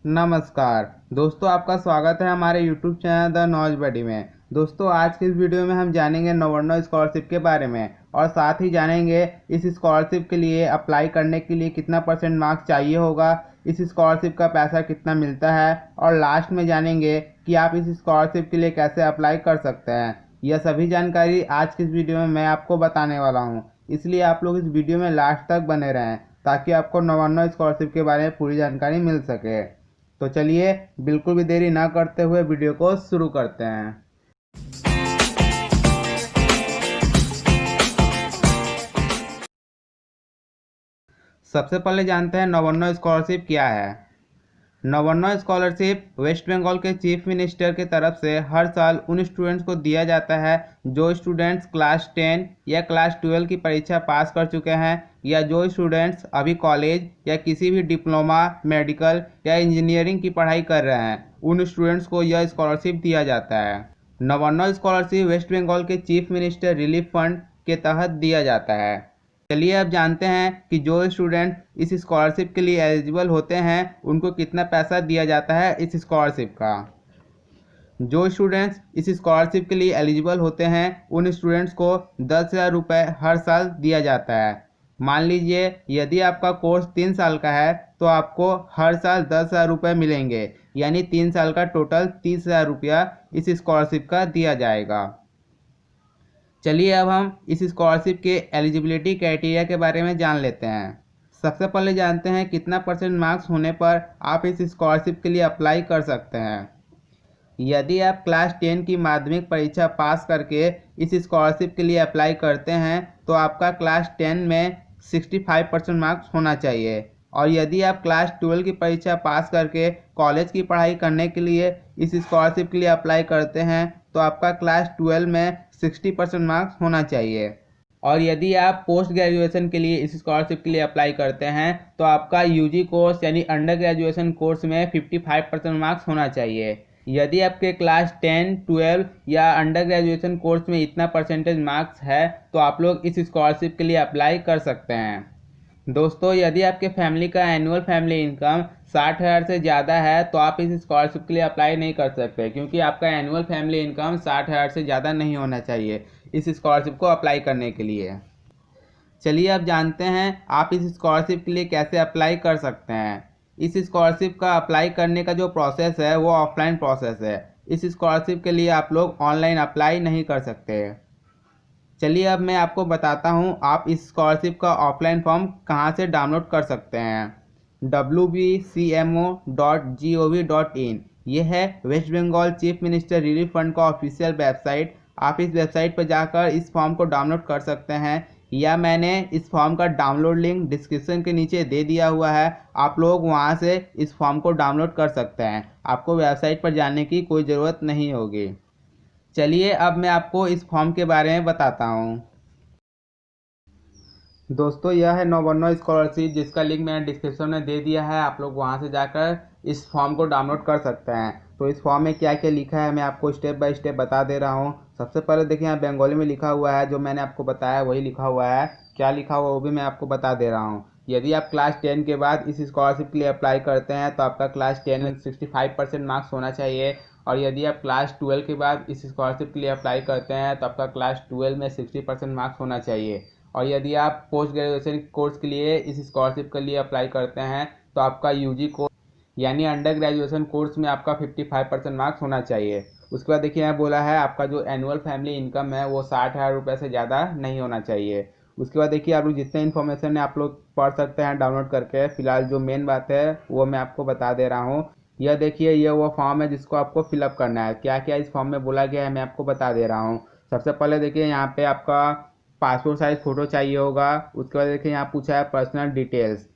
नमस्कार दोस्तों, आपका स्वागत है हमारे YouTube चैनल द नॉलेज बडी में। दोस्तों, आज की इस वीडियो में हम जानेंगे नवोन्नो स्कॉलरशिप के बारे में और साथ ही जानेंगे इस स्कॉलरशिप के लिए अप्लाई करने के लिए कितना % मार्क्स चाहिए होगा, इस स्कॉलरशिप का पैसा कितना मिलता है और लास्ट में जानेंगे कि आप इस स्कॉलरशिप के लिए कैसे अप्लाई कर सकते हैं। यह सभी जानकारी आज की इस वीडियो में मैं आपको बताने वाला हूँ, इसलिए आप लोग इस वीडियो में लास्ट तक बने रहें ताकि आपको नवोन्नो स्कॉलरशिप के बारे में पूरी जानकारी मिल सके। तो चलिए बिल्कुल भी देरी ना करते हुए वीडियो को शुरू करते हैं। सबसे पहले जानते हैं नवोन्नो स्कॉलरशिप क्या है। नवोन्नो स्कॉलरशिप वेस्ट बंगाल के चीफ मिनिस्टर की तरफ से हर साल उन स्टूडेंट्स को दिया जाता है जो स्टूडेंट्स क्लास 10 या क्लास 12 की परीक्षा पास कर चुके हैं या जो स्टूडेंट्स अभी कॉलेज या किसी भी डिप्लोमा, मेडिकल या इंजीनियरिंग की पढ़ाई कर रहे हैं, उन स्टूडेंट्स को यह स्कॉलरशिप दिया जाता है। नवोन्नो स्कॉलरशिप वेस्ट बंगाल के चीफ मिनिस्टर रिलीफ फंड के तहत दिया जाता है। चलिए अब जानते हैं कि जो स्टूडेंट इस स्कॉलरशिप के लिए एलिजिबल होते हैं उनको कितना पैसा दिया जाता है इस स्कॉलरशिप का। जो स्टूडेंट्स इस स्कॉलरशिप के लिए एलिजिबल होते हैं उन स्टूडेंट्स को 10,000 रुपये हर साल दिया जाता है। मान लीजिए यदि आपका कोर्स 3 साल का है तो आपको हर साल 10,000 रुपये मिलेंगे, यानी 3 साल का टोटल 30,000 रुपया इस स्कॉलरशिप का दिया जाएगा। चलिए अब हम इस स्कॉलरशिप के एलिजिबिलिटी क्राइटेरिया के बारे में जान लेते हैं। सबसे पहले जानते हैं कितना % मार्क्स होने पर आप इस स्कॉलरशिप के लिए अप्लाई कर सकते हैं। यदि आप क्लास 10 की माध्यमिक परीक्षा पास करके इस स्कॉलरशिप के लिए अप्लाई करते हैं तो आपका क्लास 10 में 65% मार्क्स होना चाहिए, और यदि आप क्लास 12 की परीक्षा पास करके कॉलेज की पढ़ाई करने के लिए इस स्कॉलरशिप के लिए अप्लाई करते हैं तो आपका क्लास 12 में 60% मार्क्स होना चाहिए, और यदि आप पोस्ट ग्रेजुएशन के लिए इस स्कॉलरशिप के लिए अप्लाई करते हैं तो आपका यूजी कोर्स यानी अंडर ग्रेजुएशन कोर्स में 55% मार्क्स होना चाहिए। यदि आपके क्लास 10, 12 या अंडर ग्रेजुएशन कोर्स में इतना % मार्क्स है तो आप लोग इस स्कॉलरशिप के लिए अप्लाई कर सकते हैं। दोस्तों, यदि आपके फैमिली का एनुअल फैमिली इनकम 60,000 से ज़्यादा है तो आप इस स्कॉलरशिप के लिए अप्लाई नहीं कर सकते, क्योंकि आपका एनुअल फैमिली इनकम 60,000 से ज़्यादा नहीं होना चाहिए इस स्कॉलरशिप को अप्लाई करने के लिए। चलिए अब जानते हैं आप इस स्कॉलरशिप के लिए कैसे अप्लाई कर सकते हैं। इस स्कॉलरशिप का अप्लाई करने का जो प्रोसेस है वो ऑफलाइन प्रोसेस है। इस स्कॉलरशिप के लिए आप लोग ऑनलाइन अप्लाई नहीं कर सकते। चलिए अब मैं आपको बताता हूँ आप इस स्कॉलरशिप का ऑफलाइन फॉर्म कहाँ से डाउनलोड कर सकते हैं। wbcmo.gov.in ये है West Bengal chief minister relief fund का ऑफिशियल वेबसाइट। आप इस वेबसाइट पर जाकर इस फॉर्म को डाउनलोड कर सकते हैं, या मैंने इस फॉर्म का डाउनलोड लिंक डिस्क्रिप्शन के नीचे दे दिया हुआ है, आप लोग वहां से इस फॉर्म को डाउनलोड कर सकते हैं। आपको वेबसाइट पर जाने की कोई ज़रूरत नहीं होगी। चलिए अब मैं आपको इस फॉर्म के बारे में बताता हूँ। दोस्तों, यह है नवोन्नो स्कॉलरशिप जिसका लिंक मैंने डिस्क्रिप्शन में दे दिया है। आप लोग वहां से जाकर इस फॉर्म को डाउनलोड कर सकते हैं। तो इस फॉर्म में क्या क्या लिखा है मैं आपको स्टेप बाय स्टेप बता दे रहा हूँ। सबसे पहले देखिए यहाँ बंगाली में लिखा हुआ है, जो मैंने आपको बताया वही लिखा हुआ है। क्या लिखा हुआ वो भी मैं आपको बता दे रहा हूँ। यदि आप क्लास 10 के बाद इस स्कॉलरशिप के लिए अप्लाई करते हैं तो आपका क्लास 10 में 65% मार्क्स होना चाहिए, और यदि आप क्लास 12 के बाद इस स्कॉलरशिप के लिए अप्लाई करते हैं तो आपका क्लास 12 में 60% मार्क्स होना चाहिए, और यदि आप पोस्ट ग्रेजुएशन कोर्स के लिए इस स्कॉलरशिप के लिए अप्लाई करते हैं तो आपका यूजी कोर्स यानी अंडर ग्रेजुएशन कोर्स में आपका 55% मार्क्स होना चाहिए। उसके बाद देखिए यहाँ बोला है आपका जो एनुअल फैमिली इनकम है वो 60,000 रुपये से ज़्यादा नहीं होना चाहिए। उसके बाद देखिए आप लोग जितने इन्फॉर्मेशन है आप लोग पढ़ सकते हैं डाउनलोड करके। फिलहाल जो मेन बात है वो मैं आपको बता दे रहा हूँ। यह देखिए ये वो फॉर्म है जिसको आपको फिलअप करना है। क्या क्या इस फॉर्म में बोला गया है मैं आपको बता दे रहा हूँ। सबसे पहले देखिए यहाँ पे आपका पासपोर्ट साइज फ़ोटो चाहिए होगा। उसके बाद देखिए यहाँ पूछा है पर्सनल डिटेल्स।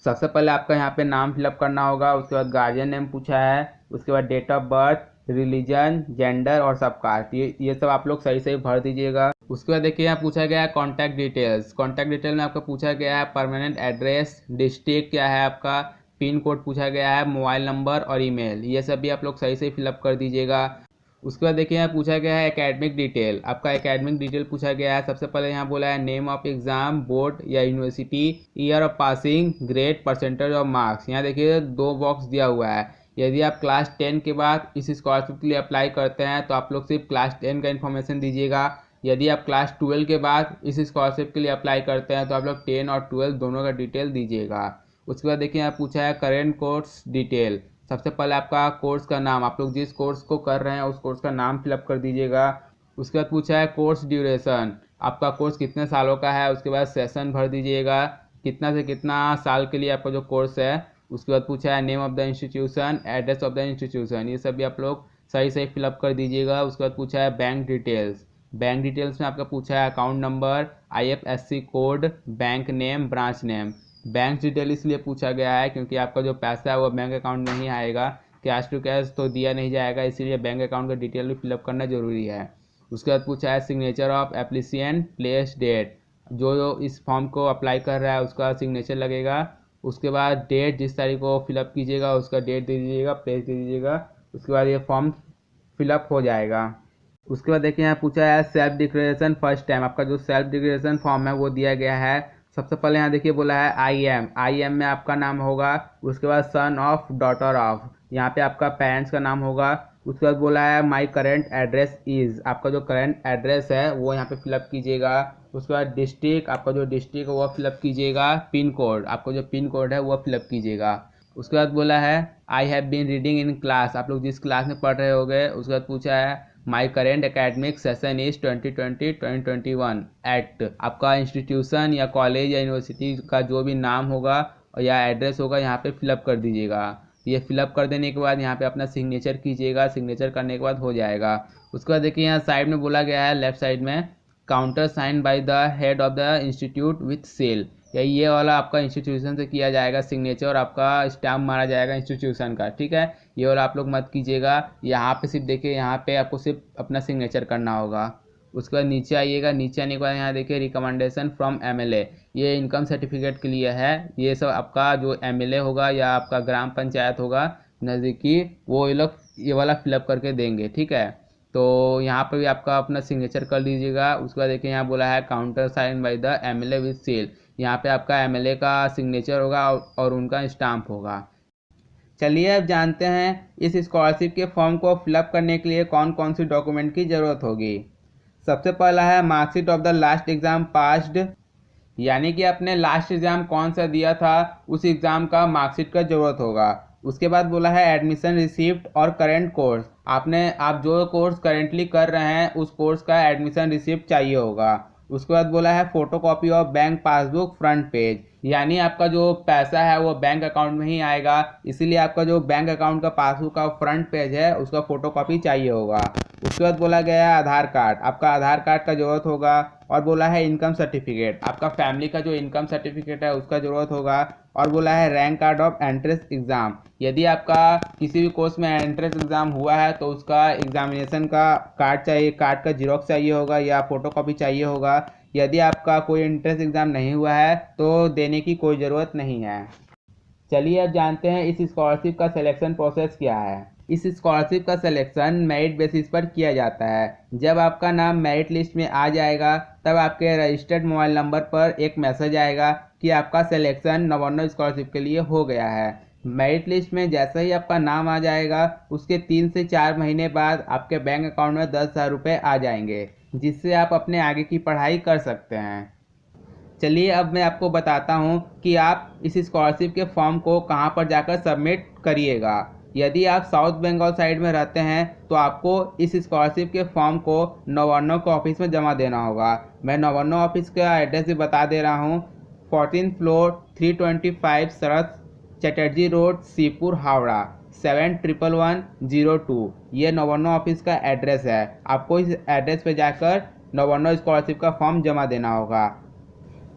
सबसे पहले आपका यहाँ पे नाम फिलअप करना होगा। उसके बाद गार्जियन नेम पूछा है। उसके बाद date of birth, religion, gender और सब कास्ट, ये सब आप लोग सही सही भर दीजिएगा। उसके बाद देखिए यहाँ पूछा गया है कॉन्टैक्ट डिटेल्स। कॉन्टैक्ट डिटेल में आपका पूछा गया है परमानेंट एड्रेस, डिस्ट्रिक्ट क्या है आपका, पिन कोड पूछा गया है, मोबाइल नंबर और ईमेल, ये सब भी आप लोग सही से फिलअप कर दीजिएगा। उसके बाद देखिए यहाँ पूछा गया है एकेडमिक डिटेल, आपका एकेडमिक डिटेल पूछा गया है। सबसे पहले यहाँ बोला है नेम ऑफ एग्जाम, बोर्ड या university, year of passing, grade, percentage of marks. यहाँ देखिए 2 बॉक्स दिया हुआ है। यदि आप क्लास 10 के बाद इस स्कॉलरशिप के लिए अप्लाई करते हैं तो आप लोग सिर्फ क्लास 10 का इन्फॉर्मेशन दीजिएगा। यदि आप क्लास 12 के बाद इस स्कॉलरशिप के लिए अप्लाई करते हैं तो आप लोग 10 और 12 दोनों का डिटेल दीजिएगा। उसके बाद देखिए यहाँ पूछा है करेंट कोर्स डिटेल। सबसे पहले आपका कोर्स का नाम, आप लोग जिस कोर्स को कर रहे हैं उस कोर्स का नाम फिलअप कर दीजिएगा। उसके बाद पूछा है कोर्स ड्यूरेशन, आपका कोर्स कितने सालों का है। उसके बाद सेशन भर दीजिएगा, कितना से कितना साल के लिए आपका जो कोर्स है। उसके बाद पूछा है name of the institution, address of the institution, ये सब भी आप लोग सही सही फिलअप कर दीजिएगा। उसके बाद पूछा है बैंक डिटेल्स, बैंक डिटेल्स में आपका पूछा है account number, IFSC code, bank name, branch name. Bank detail इसलिए पूछा गया है क्योंकि आपका जो पैसा है वो बैंक अकाउंट में ही आएगा, कैश टू कैश तो दिया नहीं जाएगा, इसीलिए बैंक अकाउंट का डिटेल भी फिलअप करना जरूरी है। उसके बाद पूछा है सिग्नेचर ऑफ एप्लीसिएंट, प्लेस, डेट, जो इस फॉर्म को अप्लाई कर रहा है उसका सिग्नेचर लगेगा। उसके बाद डेट, जिस तारीख को फिलअप कीजिएगा उसका डेट दे दीजिएगा, प्लेस दे दीजिएगा। उसके बाद ये फॉर्म फिलअप हो जाएगा। उसके बाद देखिए यहाँ पूछा है सेल्फ डिक्लेरेशन फर्स्ट टाइम, आपका जो सेल्फ डिक्लेरेशन फॉर्म है वो दिया गया है। सबसे पहले यहाँ देखिए बोला है आई एम में आपका नाम होगा। उसके बाद सन ऑफ, डॉटर ऑफ, यहाँ पे आपका पेरेंट्स का नाम होगा। उसके बाद बोला है माई करेंट एड्रेस इज़, आपका जो करेंट एड्रेस है वो यहाँ पे फिलअप कीजिएगा। उसके बाद डिस्ट्रिक्ट, आपका जो डिस्ट्रिक्ट है वो फिलअप कीजिएगा। पिन कोड, आपका जो पिन कोड है वो फिलअप कीजिएगा। उसके बाद बोला है I have been reading in class, आप लोग जिस क्लास में पढ़ रहे होंगे। उसके बाद पूछा है my current academic session is 2020-2021 at, आपका इंस्टीट्यूशन या कॉलेज या यूनिवर्सिटी का जो भी नाम होगा या एड्रेस होगा यहाँ पे फिलअप कर दीजिएगा। ये फिलअप कर देने के बाद यहाँ पे अपना सिग्नेचर कीजिएगा, सिग्नेचर करने के बाद हो जाएगा। उसके बाद देखिए यहाँ साइड में बोला गया है लेफ्ट साइड में counter sign by the head of the institute with seal, या ये वाला आपका इंस्टीट्यूशन से किया जाएगा सिग्नेचर और आपका स्टैम्प मारा जाएगा इंस्टीट्यूशन का, ठीक है। ये वाला आप लोग मत कीजिएगा, यहाँ पे सिर्फ देखिए यहाँ पे आपको सिर्फ अपना सिग्नेचर करना होगा। उसके बाद नीचे आइएगा, नीचे आने के बाद यहाँ देखिए रिकमेंडेशन फ्रॉम MLA, ये इनकम सर्टिफिकेट के लिए है। ये सब आपका जो MLA होगा या आपका ग्राम पंचायत होगा नज़दीकी, वो ये लोग ये वाला फिलअप करके देंगे, ठीक है। तो यहाँ पर भी आपका अपना सिग्नेचर कर लीजिएगा। उसके बाद देखिए यहाँ बोला है counter sign by the MLA with seal, यहाँ पे आपका MLA का सिग्नेचर होगा और उनका स्टाम्प होगा। चलिए अब जानते हैं इस स्कॉलरशिप के फॉर्म को फिलअप करने के लिए कौन कौन सी डॉक्यूमेंट की ज़रूरत होगी। सबसे पहला है marksheet of the last exam passed, यानी कि अपने लास्ट एग्ज़ाम कौन सा दिया था उस एग्ज़ाम का मार्कशीट का ज़रूरत होगा। उसके बाद बोला है एडमिशन रिसिप्ट और करेंट कोर्स, आप जो कोर्स करेंटली कर रहे हैं उस कोर्स का एडमिशन रिसिप्ट चाहिए होगा। उसके बाद बोला है photocopy of bank passbook front page, यानी आपका जो पैसा है वो बैंक अकाउंट में ही आएगा, इसीलिए आपका जो बैंक अकाउंट का पासबुक का फ्रंट पेज है उसका फोटोकॉपी चाहिए होगा। उसके बाद बोला गया है आधार कार्ड, आपका आधार कार्ड का ज़रूरत होगा। और बोला है इनकम सर्टिफिकेट, आपका फैमिली का जो इनकम सर्टिफिकेट है उसका ज़रूरत होगा। और बोला है rank card of entrance exam, यदि आपका किसी भी कोर्स में एंट्रेंस एग्ज़ाम हुआ है तो उसका एग्जामिनेशन का कार्ड चाहिए, कार्ड का जीरोक्स चाहिए होगा या फोटोकॉपी चाहिए होगा। यदि आपका कोई एंट्रेंस एग्ज़ाम नहीं हुआ है तो देने की कोई ज़रूरत नहीं है। चलिए अब जानते हैं इस स्कॉलरशिप का सिलेक्शन प्रोसेस क्या है। इस स्कॉलरशिप का सिलेक्शन मेरिट बेसिस पर किया जाता है। जब आपका नाम मेरिट लिस्ट में आ जाएगा तब आपके रजिस्टर्ड मोबाइल नंबर पर एक मैसेज आएगा कि आपका सिलेक्शन नवोन्नत स्कॉलरशिप के लिए हो गया है। मेरिट लिस्ट में जैसे ही आपका नाम आ जाएगा उसके 3 से 4 महीने बाद आपके बैंक अकाउंट में 10,000 रुपये आ जाएंगे, जिससे आप अपने आगे की पढ़ाई कर सकते हैं। चलिए अब मैं आपको बताता हूँ कि आप इस स्कॉलरशिप के फॉर्म को कहाँ पर जाकर सबमिट करिएगा। यदि आप साउथ बंगाल साइड में रहते हैं तो आपको इस स्कॉलरशिप के फॉर्म को नवोन्नो के ऑफिस में जमा देना होगा। मैं नवोन्नो ऑफिस का एड्रेस भी बता दे रहा हूँ, 14th फ्लोर 325 शरद चटर्जी रोड, सीपुर, हावड़ा 711102, ये नवोन्नो ऑफिस का एड्रेस है। आपको इस एड्रेस पे जाकर नवोन्नो स्कॉलरशिप का फॉर्म जमा देना होगा।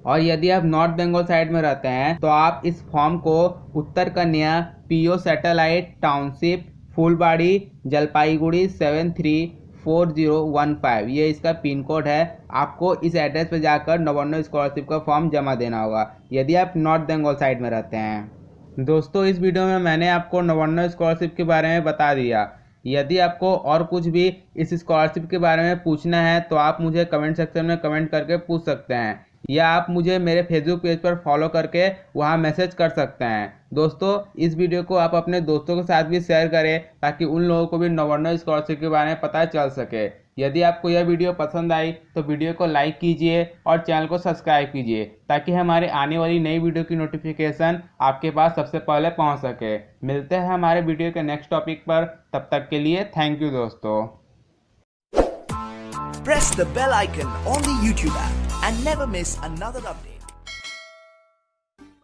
और यदि आप नॉर्थ बंगाल साइड में रहते हैं तो आप इस फॉर्म को उत्तर कन्या PO सैटेलाइट टाउनशिप, फुलबाड़ी, जलपाईगुड़ी 734015, ये इसका पिन कोड है। आपको इस एड्रेस पर जाकर नवोन्नो स्कॉलरशिप का फॉर्म जमा देना होगा यदि आप नॉर्थ बंगाल साइड में रहते हैं। दोस्तों इस वीडियो में मैंने आपको नवोन्नो स्कॉलरशिप के बारे में बता दिया। यदि आपको और कुछ भी इस स्कॉलरशिप के बारे में पूछना है तो आप मुझे कमेंट सेक्शन में कमेंट करके पूछ सकते हैं, या आप मुझे मेरे फेसबुक पेज पर फॉलो करके वहां मैसेज कर सकते हैं। दोस्तों, इस वीडियो को आप अपने दोस्तों के साथ भी शेयर करें ताकि उन लोगों को भी नवोन्नय स्कॉलरशिप के बारे में पता चल सके। यदि आपको यह वीडियो पसंद आई तो वीडियो को लाइक कीजिए और चैनल को सब्सक्राइब कीजिए ताकि हमारे आने वाली नई वीडियो की नोटिफिकेशन आपके पास सबसे पहले पहुंच सके। मिलते हैं हमारे वीडियो के नेक्स्ट टॉपिक पर, तब तक के लिए थैंक यू दोस्तों। Press the bell icon on the YouTube app and never miss another update.